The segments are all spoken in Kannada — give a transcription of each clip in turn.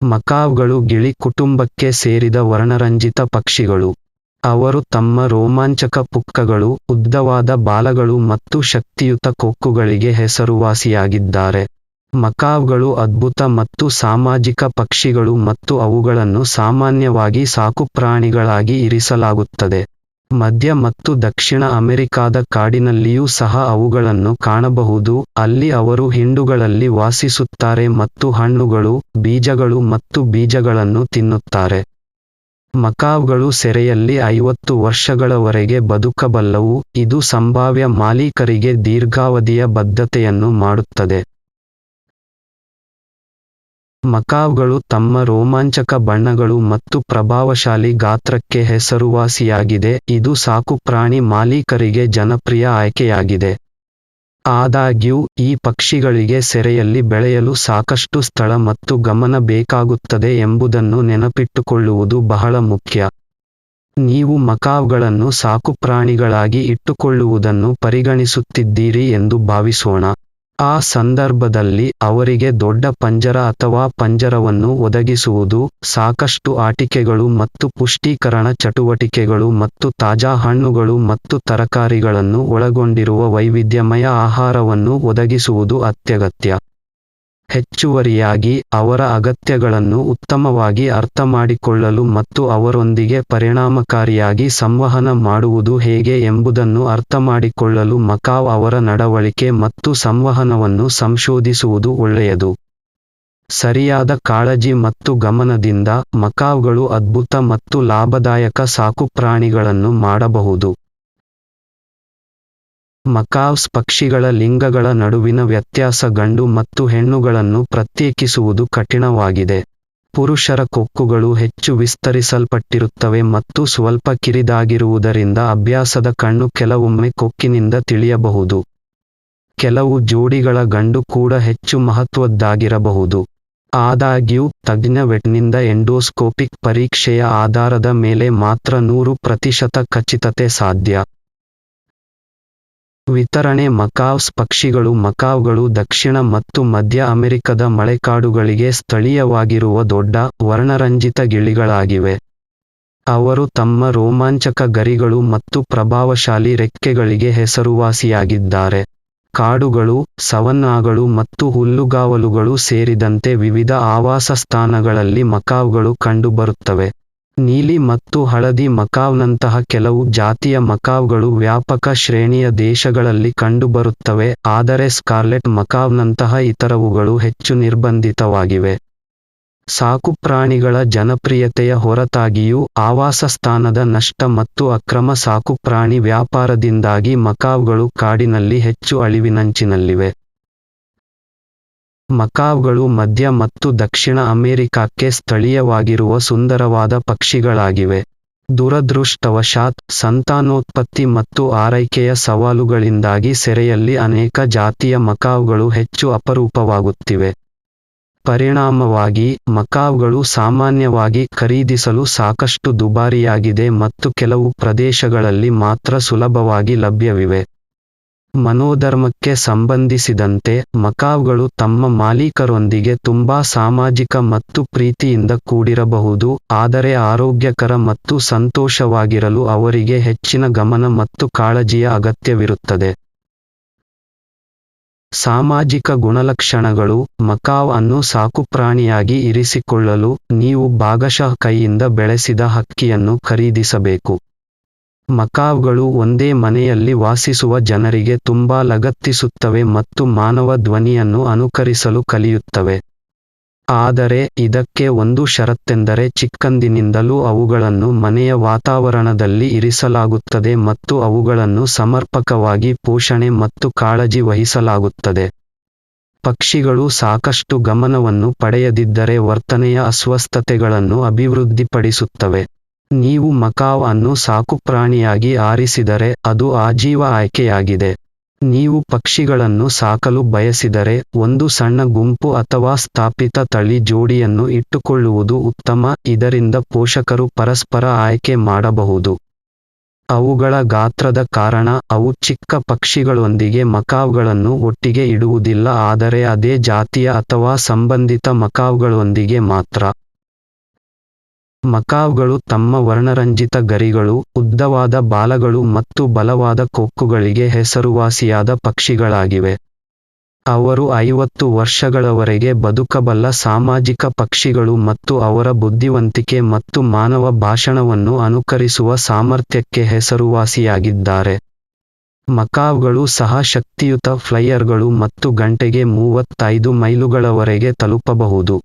ಮಕಾವ್ಗಳು ಗಿಳಿ ಕುಟುಂಬಕ್ಕೆ ಸೇರಿದ ವರ್ಣರಂಜಿತ ಪಕ್ಷಿಗಳು. ಅವರು ತಮ್ಮ ರೋಮಾಂಚಕ ಪುಕ್ಕಗಳು, ಉದ್ದವಾದ ಬಾಲಗಳು ಮತ್ತು ಶಕ್ತಿಯುತ ಕೊಕ್ಕುಗಳಿಗೆ ಹೆಸರುವಾಸಿಯಾಗಿದ್ದಾರೆ. ಮಕಾವ್ಗಳು ಅದ್ಭುತ ಮತ್ತು ಸಾಮಾಜಿಕ ಪಕ್ಷಿಗಳು ಮತ್ತು ಅವುಗಳನ್ನು ಸಾಮಾನ್ಯವಾಗಿ ಸಾಕುಪ್ರಾಣಿಗಳಾಗಿ ಇರಿಸಲಾಗುತ್ತದೆ. ಮಧ್ಯ ಮತ್ತು ದಕ್ಷಿಣ ಅಮೆರಿಕಾದ ಕಾಡಿನಲ್ಲಿಯೂ ಸಹ ಅವುಗಳನ್ನು ಕಾಣಬಹುದು, ಅಲ್ಲಿ ಅವರು ಹಿಂಡುಗಳಲ್ಲಿ ವಾಸಿಸುತ್ತಾರೆ ಮತ್ತು ಹಣ್ಣುಗಳು, ಬೀಜಗಳು ಮತ್ತು ಬೀಜಗಳನ್ನು ತಿನ್ನುತ್ತಾರೆ. ಮಕಾವ್ಗಳು ಸೆರೆಯಲ್ಲಿ 50 ವರ್ಷಗಳವರೆಗೆ ಬದುಕಬಲ್ಲವು, ಇದು ಸಂಭಾವ್ಯ ಮಾಲೀಕರಿಗೆ ದೀರ್ಘಾವಧಿಯ ಬದ್ಧತೆಯನ್ನು ಮಾಡುತ್ತದೆ. ಮಕಾವ್ಗಳು ತಮ್ಮ ರೋಮಾಂಚಕ ಬಣ್ಣಗಳು ಮತ್ತು ಪ್ರಭಾವಶಾಲಿ ಗಾತ್ರಕ್ಕೆ ಹೆಸರುವಾಸಿಯಾಗಿದೆ, ಇದು ಸಾಕುಪ್ರಾಣಿ ಮಾಲೀಕರಿಗೆ ಜನಪ್ರಿಯ ಆಯ್ಕೆಯಾಗಿದೆ. ಆದಾಗ್ಯೂ, ಈ ಪಕ್ಷಿಗಳಿಗೆ ಸೆರೆಯಲ್ಲಿ ಬೆಳೆಯಲು ಸಾಕಷ್ಟು ಸ್ಥಳ ಮತ್ತು ಗಮನ ಬೇಕಾಗುತ್ತದೆ ಎಂಬುದನ್ನು ನೆನಪಿಟ್ಟುಕೊಳ್ಳುವುದು ಬಹಳ ಮುಖ್ಯ. ನೀವು ಮಕಾವ್ಗಳನ್ನು ಸಾಕುಪ್ರಾಣಿಗಳಾಗಿ ಇಟ್ಟುಕೊಳ್ಳುವುದನ್ನು ಪರಿಗಣಿಸುತ್ತಿದ್ದೀರಿ ಎಂದು ಭಾವಿಸೋಣ. ಆ ಸಂದರ್ಭದಲ್ಲಿ ಅವರಿಗೆ ದೊಡ್ಡ ಪಂಜರ ಅಥವಾ ಪಂಜರವನ್ನು ಒದಗಿಸುವುದು, ಸಾಕಷ್ಟು ಆಟಿಕೆಗಳು ಮತ್ತು ಪುಷ್ಟೀಕರಣ ಚಟುವಟಿಕೆಗಳು ಮತ್ತು ತಾಜಾ ಹಣ್ಣುಗಳು ಮತ್ತು ತರಕಾರಿಗಳನ್ನು ಒಳಗೊಂಡಿರುವ ವೈವಿಧ್ಯಮಯ ಆಹಾರವನ್ನು ಒದಗಿಸುವುದು ಅತ್ಯಗತ್ಯ. ಹೆಚ್ಚುವರಿಯಾಗಿ, ಅವರ ಅಗತ್ಯಗಳನ್ನು ಉತ್ತಮವಾಗಿ ಅರ್ಥಮಾಡಿಕೊಳ್ಳಲು ಮತ್ತು ಅವರೊಂದಿಗೆ ಪರಿಣಾಮಕಾರಿಯಾಗಿ ಸಂವಹನ ಮಾಡುವುದು ಹೇಗೆ ಎಂಬುದನ್ನು ಅರ್ಥಮಾಡಿಕೊಳ್ಳಲು ಮಕಾವ್ ಅವರ ನಡವಳಿಕೆ ಮತ್ತು ಸಂವಹನವನ್ನು ಸಂಶೋಧಿಸುವುದು ಒಳ್ಳೆಯದು. ಸರಿಯಾದ ಕಾಳಜಿ ಮತ್ತು ಗಮನದಿಂದ, ಮಕಾವ್ಗಳು ಅದ್ಭುತ ಮತ್ತು ಲಾಭದಾಯಕ ಸಾಕುಪ್ರಾಣಿಗಳನ್ನು ಮಾಡಬಹುದು. ಮಕಾವ್ಸ್ ಪಕ್ಷಿಗಳ ಲಿಂಗಗಳ ನಡುವಿನ ವ್ಯತ್ಯಾಸ ಗಂಡು ಮತ್ತು ಹೆಣ್ಣುಗಳನ್ನು ಪ್ರತ್ಯೇಕಿಸುವುದು ಕಠಿಣವಾಗಿದೆ. ಪುರುಷರ ಕೊಕ್ಕುಗಳು ಹೆಚ್ಚು ವಿಸ್ತರಿಸಲ್ಪಟ್ಟಿರುತ್ತವೆ ಮತ್ತು ಸ್ವಲ್ಪ ಕಿರಿದಾಗಿರುವುದರಿಂದ ಅಭ್ಯಾಸದ ಕಣ್ಣು ಕೆಲವೊಮ್ಮೆ ಕೊಕ್ಕಿನಿಂದ ತಿಳಿಯಬಹುದು. ಕೆಲವು ಜೋಡಿಗಳ ಗಂಡು ಕೂಡ ಹೆಚ್ಚು ಮಹತ್ವದ್ದಾಗಿರಬಹುದು. ಆದಾಗ್ಯೂ, ತಜ್ಞ ವೆಟ್ನಿಂದ ಎಂಡೋಸ್ಕೋಪಿಕ್ ಪರೀಕ್ಷೆಯ ಆಧಾರದ ಮೇಲೆ ಮಾತ್ರ 100% ಖಚಿತತೆ ಸಾಧ್ಯ. ವಿತರಣೆ ಮಕಾವ್ಸ್ ಪಕ್ಷಿಗಳು ಮಕಾವ್ಗಳು ದಕ್ಷಿಣ ಮತ್ತು ಮಧ್ಯ ಅಮೆರಿಕದ ಮಳೆಕಾಡುಗಳಿಗೆ ಸ್ಥಳೀಯವಾಗಿರುವ ದೊಡ್ಡ, ವರ್ಣರಂಜಿತ ಗಿಳಿಗಳಾಗಿವೆ. ಅವರು ತಮ್ಮ ರೋಮಾಂಚಕ ಗರಿಗಳು ಮತ್ತು ಪ್ರಭಾವಶಾಲಿ ರೆಕ್ಕೆಗಳಿಗೆ ಹೆಸರುವಾಸಿಯಾಗಿದ್ದಾರೆ. ಕಾಡುಗಳು, ಸವನ್ನಾಗಳು ಮತ್ತು ಹುಲ್ಲುಗಾವಲುಗಳು ಸೇರಿದಂತೆ ವಿವಿಧ ಆವಾಸಸ್ಥಾನಗಳಲ್ಲಿ ಮಕಾವ್ಗಳು ಕಂಡುಬರುತ್ತವೆ. ನೀಲಿ ಮತ್ತು ಹಳದಿ ಮಕಾವ್ನಂತಹ ಕೆಲವು ಜಾತಿಯ ಮಕಾವ್ಗಳು ವ್ಯಾಪಕ ಶ್ರೇಣಿಯ ದೇಶಗಳಲ್ಲಿ ಕಂಡುಬರುತ್ತವೆ, ಆದರೆ ಸ್ಕಾರ್ಲೆಟ್ ಮಕಾವ್ನಂತಹ ಇತರವುಗಳು ಹೆಚ್ಚು ನಿರ್ಬಂಧಿತವಾಗಿವೆ. ಸಾಕುಪ್ರಾಣಿಗಳ ಜನಪ್ರಿಯತೆಯ ಹೊರತಾಗಿಯೂ, ಆವಾಸಸ್ಥಾನದ ನಷ್ಟ ಮತ್ತು ಅಕ್ರಮ ಸಾಕುಪ್ರಾಣಿ ವ್ಯಾಪಾರದಿಂದಾಗಿ ಮಕಾವ್ಗಳು ಕಾಡಿನಲ್ಲಿ ಹೆಚ್ಚು ಅಳಿವಿನಂಚಿನಲ್ಲಿವೆ. ಮಕಾವ್ಗಳು ಮಧ್ಯ ಮತ್ತು ದಕ್ಷಿಣ ಅಮೆರಿಕಕ್ಕೆ ಸ್ಥಳೀಯವಾಗಿರುವ ಸುಂದರವಾದ ಪಕ್ಷಿಗಳಾಗಿವೆ. ದುರದೃಷ್ಟವಶಾತ್, ಸಂತಾನೋತ್ಪತ್ತಿ ಮತ್ತು ಆರೈಕೆಯ ಸವಾಲುಗಳಿಂದಾಗಿ ಸೆರೆಯಲ್ಲಿ ಅನೇಕ ಜಾತಿಯ ಮಕಾವ್ಗಳು ಹೆಚ್ಚು ಅಪರೂಪವಾಗುತ್ತಿವೆ. ಪರಿಣಾಮವಾಗಿ, ಮಕಾವ್ಗಳು ಸಾಮಾನ್ಯವಾಗಿ ಖರೀದಿಸಲು ಸಾಕಷ್ಟು ದುಬಾರಿಯಾಗಿದೆ ಮತ್ತು ಕೆಲವು ಪ್ರದೇಶಗಳಲ್ಲಿ ಮಾತ್ರ ಸುಲಭವಾಗಿ ಲಭ್ಯವಿವೆ. ಮನೋಧರ್ಮಕ್ಕೆ ಸಂಬಂಧಿಸಿದಂತೆ, ಮಕಾವ್ಗಳು ತಮ್ಮ ಮಾಲೀಕರೊಂದಿಗೆ ತುಂಬಾ ಸಾಮಾಜಿಕ ಮತ್ತು ಪ್ರೀತಿಯಿಂದ ಕೂಡಿರಬಹುದು, ಆದರೆ ಆರೋಗ್ಯಕರ ಮತ್ತು ಸಂತೋಷವಾಗಿರಲು ಅವರಿಗೆ ಹೆಚ್ಚಿನ ಗಮನ ಮತ್ತು ಕಾಳಜಿಯ ಅಗತ್ಯವಿರುತ್ತದೆ. ಸಾಮಾಜಿಕ ಗುಣಲಕ್ಷಣಗಳು ಮಕಾವ್ ಅನ್ನು ಸಾಕುಪ್ರಾಣಿಯಾಗಿ ಇರಿಸಿಕೊಳ್ಳಲು, ನೀವು ಭಾಗಶಃ ಕೈಯಿಂದ ಬೆಳೆಸಿದ ಹಕ್ಕಿಯನ್ನು ಖರೀದಿಸಬೇಕು. ಮಕಾವ್ಗಳು ಒಂದೇ ಮನೆಯಲ್ಲಿ ವಾಸಿಸುವ ಜನರಿಗೆ ತುಂಬಾ ಲಗತ್ತಿಸುತ್ತವೆ ಮತ್ತು ಮಾನವ ಧ್ವನಿಯನ್ನು ಅನುಕರಿಸಲು ಕಲಿಯುತ್ತವೆ. ಆದರೆ ಇದಕ್ಕೆ ಒಂದು ಷರತ್ತೆಂದರೆ ಚಿಕ್ಕಂದಿನಿಂದಲೂ ಅವುಗಳನ್ನು ಮನೆಯ ವಾತಾವರಣದಲ್ಲಿ ಇರಿಸಲಾಗುತ್ತದೆ ಮತ್ತು ಅವುಗಳನ್ನು ಸಮರ್ಪಕವಾಗಿ ಪೋಷಣೆ ಮತ್ತು ಕಾಳಜಿ ವಹಿಸಲಾಗುತ್ತದೆ. ಪಕ್ಷಿಗಳು ಸಾಕಷ್ಟು ಗಮನವನ್ನು ಪಡೆಯದಿದ್ದರೆ ವರ್ತನೆಯ ಅಸ್ವಸ್ಥತೆಗಳನ್ನು ಅಭಿವೃದ್ಧಿಪಡಿಸುತ್ತವೆ. ನೀವು ಮಕಾವ್ ಅನ್ನು ಸಾಕುಪ್ರಾಣಿಯಾಗಿ ಆರಿಸಿದರೆ, ಅದು ಆಜೀವ ಆಯ್ಕೆಯಾಗಿದೆ. ನೀವು ಪಕ್ಷಿಗಳನ್ನು ಸಾಕಲು ಬಯಸಿದರೆ, ಒಂದು ಸಣ್ಣ ಗುಂಪು ಅಥವಾ ಸ್ಥಾಪಿತ ತಳಿ ಜೋಡಿಯನ್ನು ಇಟ್ಟುಕೊಳ್ಳುವುದು ಉತ್ತಮ, ಇದರಿಂದ ಪೋಷಕರು ಪರಸ್ಪರ ಆಯ್ಕೆ ಮಾಡಬಹುದು. ಅವುಗಳ ಗಾತ್ರದ ಕಾರಣ ಅವು ಚಿಕ್ಕ ಪಕ್ಷಿಗಳೊಂದಿಗೆ ಮಕಾವ್ಗಳನ್ನು ಒಟ್ಟಿಗೆ ಇಡುವುದಿಲ್ಲ, ಆದರೆ ಅದೇ ಜಾತಿಯ ಅಥವಾ ಸಂಬಂಧಿತ ಮಕಾವ್ಗಳೊಂದಿಗೆ ಮಾತ್ರ. ಮಕಾವ್ಗಳು ತಮ್ಮ ವರ್ಣರಂಜಿತ ಗರಿಗಳು, ಉದ್ದವಾದ ಬಾಲಗಳು ಮತ್ತು ಬಲವಾದ ಕೊಕ್ಕುಗಳಿಗೆ ಹೆಸರುವಾಸಿಯಾದ ಪಕ್ಷಿಗಳಾಗಿವೆ. ಅವರು 50 ವರ್ಷಗಳವರೆಗೆ ಬದುಕಬಲ್ಲ ಸಾಮಾಜಿಕ ಪಕ್ಷಿಗಳು ಮತ್ತು ಅವರ ಬುದ್ಧಿವಂತಿಕೆ ಮತ್ತು ಮಾನವ ಭಾಷಣವನ್ನು ಅನುಕರಿಸುವ ಸಾಮರ್ಥ್ಯಕ್ಕೆ ಹೆಸರುವಾಸಿಯಾಗಿದ್ದಾರೆ. ಮಕಾವ್ಗಳು ಸಹ ಶಕ್ತಿಯುತ ಫ್ಲೈಯರ್ಗಳು ಮತ್ತು ಗಂಟೆಗೆ 35 ಮೈಲುಗಳವರೆಗೆ ತಲುಪಬಹುದು.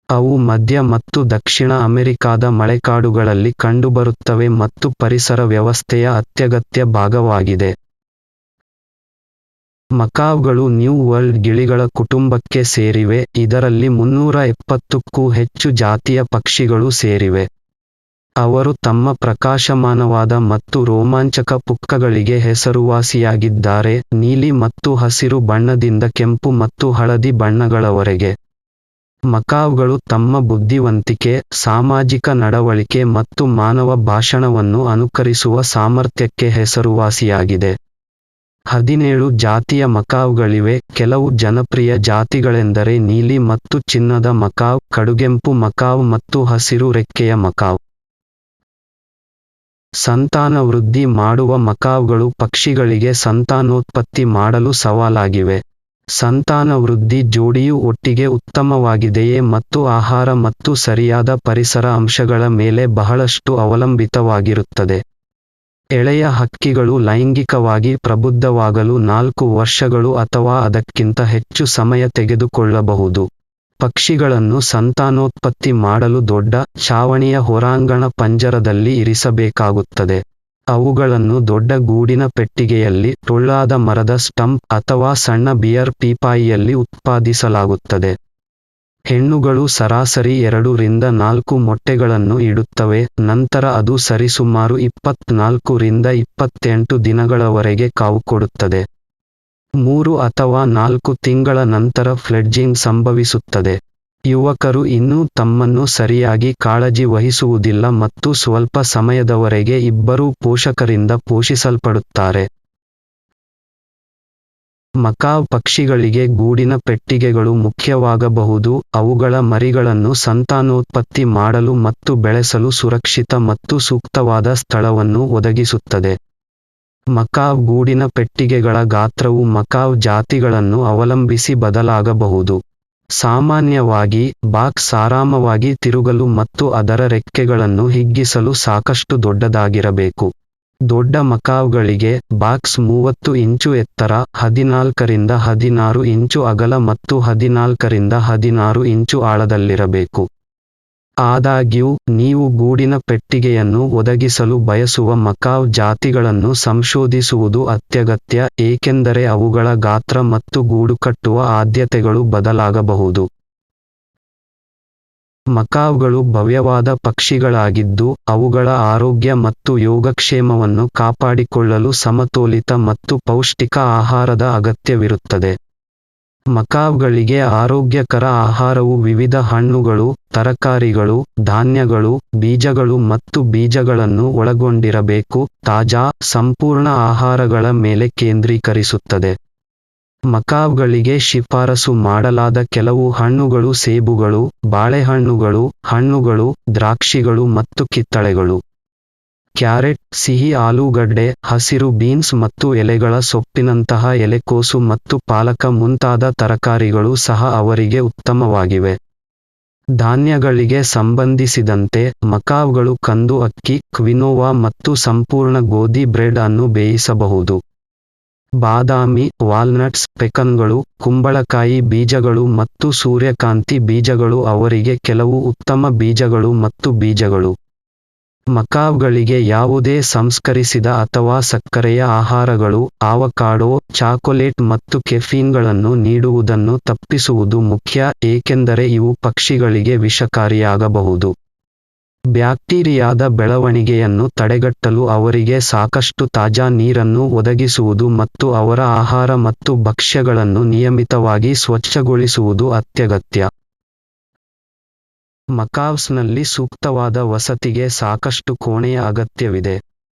ಅವು ಮಧ್ಯ ಮತ್ತು ದಕ್ಷಿಣ ಅಮೆರಿಕಾದ ಮಳೆಕಾಡುಗಳಲ್ಲಿ ಕಂಡುಬರುತ್ತವೆ ಮತ್ತು ಪರಿಸರ ವ್ಯವಸ್ಥೆಯ ಅತ್ಯಗತ್ಯ ಭಾಗವಾಗಿದೆ. ಮಕಾವ್ಗಳು ನ್ಯೂ ವರ್ಲ್ಡ್ ಗಿಳಿಗಳ ಕುಟುಂಬಕ್ಕೆ ಸೇರಿವೆ, ಇದರಲ್ಲಿ 370ಕ್ಕೂ ಹೆಚ್ಚು ಜಾತಿಯ ಪಕ್ಷಿಗಳು ಸೇರಿವೆ. ಅವರು ತಮ್ಮ ಪ್ರಕಾಶಮಾನವಾದ ಮತ್ತು ರೋಮಾಂಚಕ ಪುಕ್ಕಗಳಿಗೆ ಹೆಸರುವಾಸಿಯಾಗಿದ್ದಾರೆ, ನೀಲಿ ಮತ್ತು ಹಸಿರು ಬಣ್ಣದಿಂದ ಕೆಂಪು ಮತ್ತು ಹಳದಿ ಬಣ್ಣಗಳವರೆಗೆ. ಮಕಾವ್ಗಳು ತಮ್ಮ ಬುದ್ಧಿವಂತಿಕೆ, ಸಾಮಾಜಿಕ ನಡವಳಿಕೆ ಮತ್ತು ಮಾನವ ಭಾಷಣವನ್ನು ಅನುಕರಿಸುವ ಸಾಮರ್ಥ್ಯಕ್ಕೆ ಹೆಸರುವಾಸಿಯಾಗಿದೆ. 17 ಜಾತಿಯ ಮಕಾವ್ಗಳಿವೆ. ಕೆಲವು ಜನಪ್ರಿಯ ಜಾತಿಗಳೆಂದರೆ ನೀಲಿ ಮತ್ತು ಚಿನ್ನದ ಮಕಾವ್, ಕಡುಗೆಂಪು ಮಕಾವ್ ಮತ್ತು ಹಸಿರು ರೆಕ್ಕೆಯ ಮಕಾವ್. ಸಂತಾನವೃದ್ಧಿ ಮಾಡುವ ಮಕಾವ್ಗಳು ಪಕ್ಷಿಗಳಿಗೆ ಸಂತಾನೋತ್ಪತ್ತಿ ಮಾಡಲು ಸವಾಲಾಗಿವೆ. ಸಂತಾನವೃದ್ಧಿ ಜೋಡಿಯು ಒಟ್ಟಿಗೆ ಉತ್ತಮವಾಗಿದೆಯೇ ಮತ್ತು ಆಹಾರ ಮತ್ತು ಸರಿಯಾದ ಪರಿಸರ ಅಂಶಗಳ ಮೇಲೆ ಬಹಳಷ್ಟು ಅವಲಂಬಿತವಾಗಿರುತ್ತದೆ. ಎಳೆಯ ಹಕ್ಕಿಗಳು ಲೈಂಗಿಕವಾಗಿ ಪ್ರಬುದ್ಧವಾಗಲು 4 ವರ್ಷಗಳು ಅಥವಾ ಅದಕ್ಕಿಂತ ಹೆಚ್ಚು ಸಮಯ ತೆಗೆದುಕೊಳ್ಳಬಹುದು. ಪಕ್ಷಿಗಳನ್ನು ಸಂತಾನೋತ್ಪತ್ತಿ ಮಾಡಲು ದೊಡ್ಡ, ಛಾವಣಿಯ ಹೊರಾಂಗಣ ಪಂಜರದಲ್ಲಿ ಇರಿಸಬೇಕಾಗುತ್ತದೆ. ಅವುಗಳನ್ನು ದೊಡ್ಡ ಗೂಡಿನ ಪೆಟ್ಟಿಗೆಯಲ್ಲಿ, ಟೊಳ್ಳಾದ ಮರದ ಸ್ಟಂಪ್ ಅಥವಾ ಸಣ್ಣ ಬಿಯರ್ ಪೀಪಾಯಿಯಲ್ಲಿ ಉತ್ಪಾದಿಸಲಾಗುತ್ತದೆ. ಹೆಣ್ಣುಗಳು ಸರಾಸರಿ 2 ರಿಂದ 4 ಮೊಟ್ಟೆಗಳನ್ನು ಇಡುತ್ತವೆ, ನಂತರ ಅದು ಸರಿಸುಮಾರು 24 ರಿಂದ 28 ದಿನಗಳವರೆಗೆ ಕಾವುಕೊಡುತ್ತದೆ. 3 ಅಥವಾ 4 ತಿಂಗಳ ನಂತರ ಫ್ಲೆಡ್ಜಿಂಗ್ ಸಂಭವಿಸುತ್ತದೆ. ಯುವಕರು ಇನ್ನೂ ತಮ್ಮನ್ನು ಸರಿಯಾಗಿ ಕಾಳಜಿ ವಹಿಸುವುದಿಲ್ಲ ಮತ್ತು ಸ್ವಲ್ಪ ಸಮಯದವರೆಗೆ ಇಬ್ಬರೂ ಪೋಷಕರಿಂದ ಪೋಷಿಸಲ್ಪಡುತ್ತಾರೆ. ಮಕಾವ್ ಪಕ್ಷಿಗಳಿಗೆ ಗೂಡಿನ ಪೆಟ್ಟಿಗೆಗಳು ಮುಖ್ಯವಾಗಬಹುದು, ಅವುಗಳ ಮರಿಗಳನ್ನು ಸಂತಾನೋತ್ಪತ್ತಿ ಮಾಡಲು ಮತ್ತು ಬೆಳೆಸಲು ಸುರಕ್ಷಿತ ಮತ್ತು ಸೂಕ್ತವಾದ ಸ್ಥಳವನ್ನು ಒದಗಿಸುತ್ತದೆ. ಮಕಾವ್ ಗೂಡಿನ ಪೆಟ್ಟಿಗೆಗಳ ಗಾತ್ರವು ಮಕಾವ್ ಜಾತಿಗಳನ್ನು ಅವಲಂಬಿಸಿ ಬದಲಾಗಬಹುದು. ಸಾಮಾನ್ಯವಾಗಿ, ಬಾಕ್ಸ್ ಆರಾಮವಾಗಿ ತಿರುಗಲು ಮತ್ತು ಅದರ ರೆಕ್ಕೆಗಳನ್ನು ಹಿಗ್ಗಿಸಲು ಸಾಕಷ್ಟು ದೊಡ್ಡದಾಗಿರಬೇಕು. ದೊಡ್ಡ ಮಕಾವ್ಗಳಿಗೆ, ಬಾಕ್ಸ್ 30 ಇಂಚು ಎತ್ತರ, 14 ರಿಂದ 16 ಇಂಚು ಅಗಲ ಮತ್ತು 14 ರಿಂದ 16 ಇಂಚು ಆಳದಲ್ಲಿರಬೇಕು. ಆದಾಗ್ಯೂ, ನೀವು ಗೂಡಿನ ಪೆಟ್ಟಿಗೆಯನ್ನು ಒದಗಿಸಲು ಬಯಸುವ ಮಕಾವ್ ಜಾತಿಗಳನ್ನು ಸಂಶೋಧಿಸುವುದು ಅತ್ಯಗತ್ಯ, ಏಕೆಂದರೆ ಅವುಗಳ ಗಾತ್ರ ಮತ್ತು ಗೂಡು ಕಟ್ಟುವ ಆದ್ಯತೆಗಳು ಬದಲಾಗಬಹುದು. ಮಕಾವ್ಗಳು ಭವ್ಯವಾದ ಪಕ್ಷಿಗಳಾಗಿದ್ದು, ಅವುಗಳ ಆರೋಗ್ಯ ಮತ್ತು ಯೋಗಕ್ಷೇಮವನ್ನು ಕಾಪಾಡಿಕೊಳ್ಳಲು ಸಮತೋಲಿತ ಮತ್ತು ಪೌಷ್ಟಿಕ ಆಹಾರದ ಅಗತ್ಯವಿರುತ್ತದೆ. ಮಕಾವ್ಗಳಿಗೆ ಆರೋಗ್ಯಕರ ಆಹಾರವು ವಿವಿಧ ಹಣ್ಣುಗಳು, ತರಕಾರಿಗಳು, ಧಾನ್ಯಗಳು, ಬೀಜಗಳು ಮತ್ತು ಬೀಜಗಳನ್ನು ಒಳಗೊಂಡಿರಬೇಕು. ತಾಜಾ, ಸಂಪೂರ್ಣ ಆಹಾರಗಳ ಮೇಲೆ ಕೇಂದ್ರೀಕರಿಸುತ್ತದೆ. ಮಕಾವ್ಗಳಿಗೆ ಶಿಫಾರಸು ಮಾಡಲಾದ ಕೆಲವು ಹಣ್ಣುಗಳು ಸೇಬುಗಳು, ಬಾಳೆಹಣ್ಣುಗಳು, ಹಣ್ಣುಗಳು, ದ್ರಾಕ್ಷಿಗಳು ಮತ್ತು ಕಿತ್ತಳೆಗಳು. ಕ್ಯಾರೆಟ್, ಸಿಹಿ ಆಲೂಗಡ್ಡೆ, ಹಸಿರು ಬೀನ್ಸ್ ಮತ್ತು ಎಲೆಗಳ ಸೊಪ್ಪಿನಂತಹ ಎಲೆಕೋಸು ಮತ್ತು ಪಾಲಕ ಮುಂತಾದ ತರಕಾರಿಗಳು ಸಹ ಅವರಿಗೆ ಉತ್ತಮವಾಗಿವೆ. ಧಾನ್ಯಗಳಿಗೆ ಸಂಬಂಧಿಸಿದಂತೆ, ಮಕಾವ್ಗಳು ಕಂದು ಅಕ್ಕಿ, ಕ್ವಿನೋವಾ ಮತ್ತು ಸಂಪೂರ್ಣ ಗೋಧಿ ಬ್ರೆಡ್ ಅನ್ನು ಬೇಯಿಸಬಹುದು. ಬಾದಾಮಿ, ವಾಲ್ನಟ್ಸ್, ಪೆಕನ್ಗಳು, ಕುಂಬಳಕಾಯಿ ಬೀಜಗಳು ಮತ್ತು ಸೂರ್ಯಕಾಂತಿ ಬೀಜಗಳು ಅವರಿಗೆ ಕೆಲವು ಉತ್ತಮ ಬೀಜಗಳು ಮತ್ತು ಬೀಜಗಳು. ಮಕಾವ್ಗಳಿಗೆ ಯಾವುದೇ ಸಂಸ್ಕರಿಸಿದ ಅಥವಾ ಸಕ್ಕರೆಯ ಆಹಾರಗಳು, ಆವಕಾಡೊ, ಚಾಕೊಲೇಟ್ ಮತ್ತು ಕೆಫೀನ್ಗಳನ್ನು ನೀಡುವುದನ್ನು ತಪ್ಪಿಸುವುದು ಮುಖ್ಯ, ಏಕೆಂದರೆ ಇವು ಪಕ್ಷಿಗಳಿಗೆ ವಿಷಕಾರಿಯಾಗಬಹುದು. ಬ್ಯಾಕ್ಟೀರಿಯಾದ ಬೆಳವಣಿಗೆಯನ್ನು ತಡೆಗಟ್ಟಲು ಅವರಿಗೆ ಸಾಕಷ್ಟು ತಾಜಾ ನೀರನ್ನು ಒದಗಿಸುವುದು ಮತ್ತು ಅವರ ಆಹಾರ ಮತ್ತು ಭಕ್ಷ್ಯಗಳನ್ನು ನಿಯಮಿತವಾಗಿ ಸ್ವಚ್ಛಗೊಳಿಸುವುದು ಅತ್ಯಗತ್ಯ. ಮಕಾವ್ಸ್ನಲ್ಲಿ ಸೂಕ್ತವಾದ ವಸತಿಗೆ ಸಾಕಷ್ಟು ಕೋಣೆಯ ಅಗತ್ಯವಿದೆ.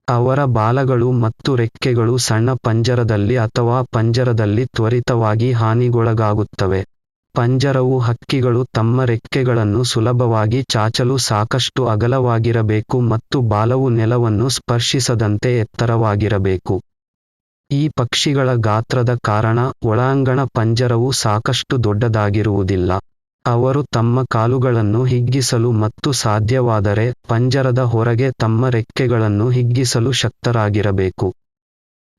ಅವರ ಬಾಲಗಳು ಮತ್ತು ರೆಕ್ಕೆಗಳು ಸಣ್ಣ ಪಂಜರದಲ್ಲಿ ಅಥವಾ ಪಂಜರದಲ್ಲಿ ತ್ವರಿತವಾಗಿ ಹಾನಿಗೊಳಗಾಗುತ್ತವೆ. ಪಂಜರವು ಹಕ್ಕಿಗಳು ತಮ್ಮ ರೆಕ್ಕೆಗಳನ್ನು ಸುಲಭವಾಗಿ ಚಾಚಲು ಸಾಕಷ್ಟು ಅಗಲವಾಗಿರಬೇಕು ಮತ್ತು ಬಾಲವು ನೆಲವನ್ನು ಸ್ಪರ್ಶಿಸದಂತೆ ಎತ್ತರವಾಗಿರಬೇಕು. ಈ ಪಕ್ಷಿಗಳ ಗಾತ್ರದ ಕಾರಣ ಒಳಾಂಗಣ ಪಂಜರವು ಸಾಕಷ್ಟು ದೊಡ್ಡದಾಗಿರುವುದಿಲ್ಲ. ಅವರು ತಮ್ಮ ಕಾಲುಗಳನ್ನು ಹಿಗ್ಗಿಸಲು ಮತ್ತು ಸಾಧ್ಯವಾದರೆ ಪಂಜರದ ಹೊರಗೆ ತಮ್ಮ ರೆಕ್ಕೆಗಳನ್ನು ಹಿಗ್ಗಿಸಲು ಶಕ್ತರಾಗಿರಬೇಕು.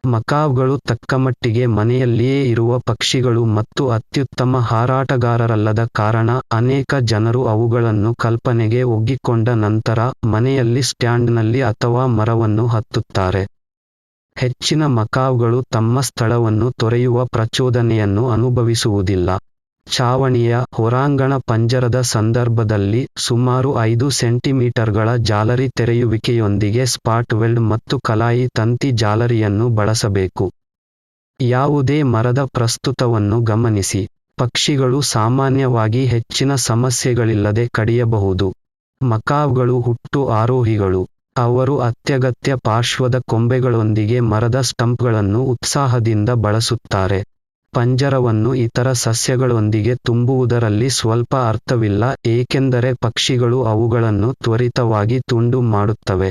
ಮಕಾವ್ಗಳು ತಕ್ಕಮಟ್ಟಿಗೆ ಮನೆಯಲ್ಲಿಯೇ ಇರುವ ಪಕ್ಷಿಗಳು ಮತ್ತು ಅತ್ಯುತ್ತಮ ಹಾರಾಟಗಾರರಲ್ಲದ ಕಾರಣ ಅನೇಕ ಜನರು ಅವುಗಳನ್ನು ಕಲ್ಪನೆಗೆ ಒಗ್ಗಿಕೊಂಡ ನಂತರ ಮನೆಯಲ್ಲಿ ಸ್ಟ್ಯಾಂಡ್ನಲ್ಲಿ ಅಥವಾ ಮರವನ್ನು ಹತ್ತುತ್ತಾರೆ. ಹೆಚ್ಚಿನ ಮಕಾವ್ಗಳು ತಮ್ಮ ಸ್ಥಳವನ್ನು ತೊರೆಯುವ ಪ್ರಚೋದನೆಯನ್ನು ಅನುಭವಿಸುವುದಿಲ್ಲ. ಛಾವಣಿಯ ಹೊರಾಂಗಣ ಪಂಜರದ ಸಂದರ್ಭದಲ್ಲಿ ಸುಮಾರು 5 ಸೆಂಟಿಮೀಟರ್ಗಳ ಜಾಲರಿ ತೆರೆಯುವಿಕೆಯೊಂದಿಗೆ ಸ್ಪಾಟ್ ವೆಲ್ಡ್ ಮತ್ತು ಕಲಾಯಿ ತಂತಿ ಜಾಲರಿಯನ್ನು ಬಳಸಬೇಕು. ಯಾವುದೇ ಮರದ ಪ್ರಸ್ತುತವನ್ನು ಗಮನಿಸಿ. ಪಕ್ಷಿಗಳು ಸಾಮಾನ್ಯವಾಗಿ ಹೆಚ್ಚಿನ ಸಮಸ್ಯೆಗಳಿಲ್ಲದೆ ಕಡಿಯಬಹುದು. ಮಕಾವ್ಗಳು ಹುಟ್ಟು ಆರೋಹಿಗಳು. ಅವರು ಅತ್ಯಗತ್ಯ ಪಾರ್ಶ್ವದ ಕೊಂಬೆಗಳೊಂದಿಗೆ ಮರದ ಸ್ಟಂಪ್ಗಳನ್ನು ಉತ್ಸಾಹದಿಂದ ಬಳಸುತ್ತಾರೆ. ಪಂಜರವನ್ನು ಇತರ ಸಸ್ಯಗಳೊಂದಿಗೆ ತುಂಬುವುದರಲ್ಲಿ ಸ್ವಲ್ಪ ಅರ್ಥವಿಲ್ಲ ಏಕೆಂದರೆ ಪಕ್ಷಿಗಳು ಅವುಗಳನ್ನು ತ್ವರಿತವಾಗಿ ತುಂಡು ಮಾಡುತ್ತವೆ.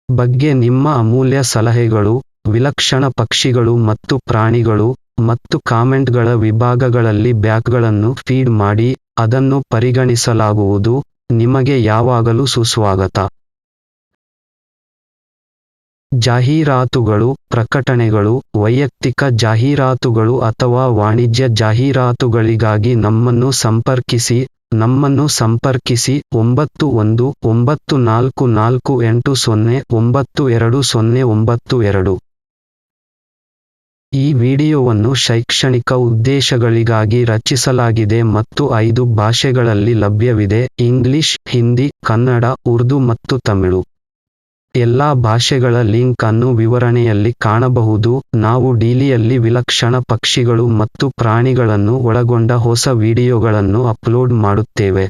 ಬಗ್ಗೆ ನಿಮ್ಮ ಅಮೂಲ್ಯ ಸಲಹೆಗಳು, ವಿಲಕ್ಷಣ ಪಕ್ಷಿಗಳು ಮತ್ತು ಪ್ರಾಣಿಗಳು, ಮತ್ತು ಕಾಮೆಂಟ್ಗಳ ವಿಭಾಗಗಳಲ್ಲಿ ಬ್ಯಾಗ್ಗಳನ್ನು ಫೀಡ್ ಮಾಡಿ, ಅದನ್ನು ಪರಿಗಣಿಸಲಾಗುವುದು. ನಿಮಗೆ ಯಾವಾಗಲೂ ಸುಸ್ವಾಗತ. ಜಾಹೀರಾತುಗಳು, ಪ್ರಕಟಣೆಗಳು, ವೈಯಕ್ತಿಕ ಜಾಹೀರಾತುಗಳು ಅಥವಾ ವಾಣಿಜ್ಯ ಜಾಹೀರಾತುಗಳಿಗಾಗಿ ನಮ್ಮನ್ನು ಸಂಪರ್ಕಿಸಿ. 914448092092. ಈ ವಿಡಿಯೋವನ್ನು ಶೈಕ್ಷಣಿಕ ಉದ್ದೇಶಗಳಿಗಾಗಿ ರಚಿಸಲಾಗಿದೆ ಮತ್ತು 5 ಭಾಷೆಗಳಲ್ಲಿ ಲಭ್ಯವಿದೆ: ಇಂಗ್ಲಿಷ್, ಹಿಂದಿ, ಕನ್ನಡ, ಉರ್ದು ಮತ್ತು ತಮಿಳು. ಎಲ್ಲಾ ಭಾಷೆಗಳ ಲಿಂಕ್ ಅನ್ನು ವಿವರಣೆಯಲ್ಲಿ ಕಾಣಬಹುದು. ನಾವು ಡೈಲಿಯಲ್ಲಿ ವಿಲಕ್ಷಣ ಪಕ್ಷಿಗಳು ಮತ್ತು ಪ್ರಾಣಿಗಳನ್ನು ಒಳಗೊಂಡ ಹೊಸ ವಿಡಿಯೋಗಳನ್ನು ಅಪ್ಲೋಡ್ ಮಾಡುತ್ತೇವೆ.